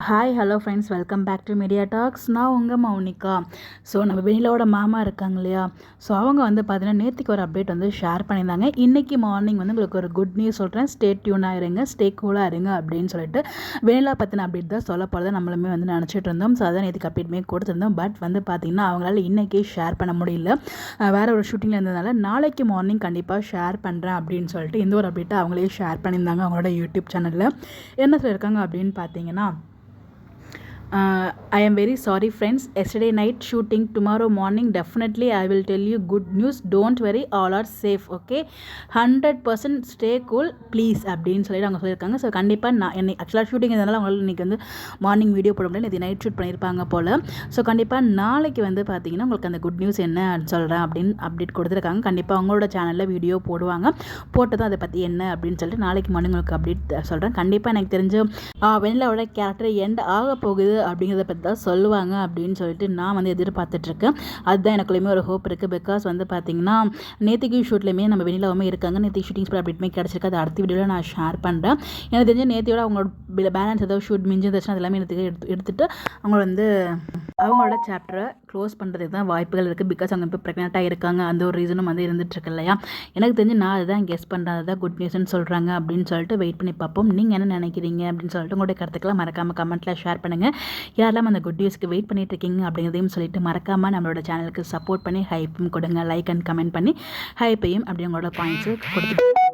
Hi hello friends, welcome back to media talks. நான் உங்கள் Mounika. So நம்ம வெண்ணிலாவோட மாமா இருக்காங்க இல்லையா, ஸோ அவங்க வந்து பார்த்தீங்கன்னா நேற்றுக்கு ஒரு அப்டேட் வந்து ஷேர் பண்ணியிருந்தாங்க. இன்றைக்கி மார்னிங் வந்து உங்களுக்கு ஒரு குட் நியூஸ் சொல்கிறேன். ஸ்டே டியூனாக இருங்க, ஸ்டே கூலாக இருங்க அப்படின்னு சொல்லிட்டு வெண்ணிலா பற்றின அப்டேட் தான் சொல்ல போகிறத நம்மளுமே வந்து நினச்சிட்டு இருந்தோம். ஸோ அதான் நேற்றுக்கு அப்டேட்மே கொடுத்துருந்தோம். பட் வந்து பார்த்திங்கன்னா அவங்களால இன்றைக்கி ஷேர் பண்ண முடியல, வேறு ஒரு ஷூட்டிங்கில் இருந்ததுனால நாளைக்கு மார்னிங் கண்டிப்பாக ஷேர் பண்ணுறேன் அப்படின்னு சொல்லிட்டு இந்த ஒரு அப்டேட்டை அவங்களே ஷேர் பண்ணியிருந்தாங்க அவங்களோட யூடியூப் சேனலில். என்ன சொல்லியிருக்காங்க அப்படின்னு பார்த்தீங்கன்னா, I am very sorry friends, yesterday night shooting, tomorrow morning definitely I will tell you good news, don't worry, all are safe, okay, 100% stay cool please அப்படின்னு சொல்லிட்டு அவங்க சொல்லியிருக்காங்க. ஸோ கண்டிப்பாக நான் என்னை ஆக்சுவலாக ஷூட்டிங் இதனால் அவங்களால இன்றைக்கி வந்து மார்னிங் வீடியோ போட முடியல, இது நைட் ஷூட் பண்ணியிருப்பாங்க போல். ஸோ கண்டிப்பாக நாளைக்கு வந்து பார்த்திங்கன்னா உங்களுக்கு அந்த குட் நியூஸ் என்ன சொல்கிறேன் அப்படின்னு அப்டேட் கொடுத்துருக்காங்க. கண்டிப்பாக அவங்களோட சேனலில் வீடியோ போடுவாங்க, போட்டதும் அதை பற்றி என்ன அப்படின்னு சொல்லிட்டு நாளைக்கு மார்னிங் உங்களுக்கு அப்டேட் சொல்கிறேன். கண்டிப்பாக எனக்கு தெரிஞ்சு வெண்ணிலாவோட கேரக்டர் எண்ட் ஆக போகுது அப்படிங்கிறத பற்றி தான் சொல்லுவாங்க அப்படின்னு சொல்லிட்டு நான் வந்து எதிர்பார்த்துட்ருக்கேன். அதுதான் எனக்குள்ளேயுமே ஒரு ஹோப் இருக்குது. பிகாஸ் வந்து பார்த்திங்கன்னா நேற்றுக்கு ஷூட்லேயுமே நம்ம வெண்ணிலாவுமே இருக்காங்க. நேற்றுக்கு ஷூட்டிங்ஸ் கூட அப்டேட்மே கிடச்சிருக்கு. அது அடுத்த வீடியோவில் நான் ஷேர் பண்ணுறேன். எனக்கு தெரிஞ்ச நேற்றையோட அவங்களோட பேலன்ஸ் ஏதோ ஷூட் மிஞ்சிருந்துச்சுன்னா அது எல்லாமே நேற்றுக்கு எடுத்துகிட்டு அவங்க வந்து அவங்களோட சாப்டரை க்ளோஸ் பண்ணுறதுக்கு தான் வாய்ப்புகள் இருக்குது. பிகாஸ் அவங்க இப்போ ப்ரெக்னெண்ட்டாக இருக்காங்க, அந்த ஒரு ரீசனும் வந்து இருந்துகிட்ருக்கு இல்லையா. எனக்கு தெரிஞ்சு நான் அதுதான் கெஸ் பண்ணுறேன், அதுதான் குட் நியூஸ்ன்னு சொல்கிறாங்க அப்படின்னு சொல்லிட்டு வெயிட் பண்ணி பார்ப்போம். நீங்கள் என்ன நினைக்கிறீங்க அப்படின்னு சொல்லிட்டு உங்களுடைய கருத்துக்கெல்லாம் மறக்காமல் கமெண்ட்டில் ஷேர் பண்ணுங்கள். யாரெல்லாம் அந்த குட் நியூஸ்க்கு வெயிட் பண்ணிட்டு இருக்கீங்க அப்படிங்கிறதையும் சொல்லிட்டு மறக்காமல் நம்மளோட சேனலுக்கு சப்போர்ட் பண்ணி ஹைப்பும் கொடுங்க. லைக் அண்ட் கமெண்ட் பண்ணி ஹைப்பையும் அப்படி உங்களோட பாயிண்ட்ஸு கொடுத்து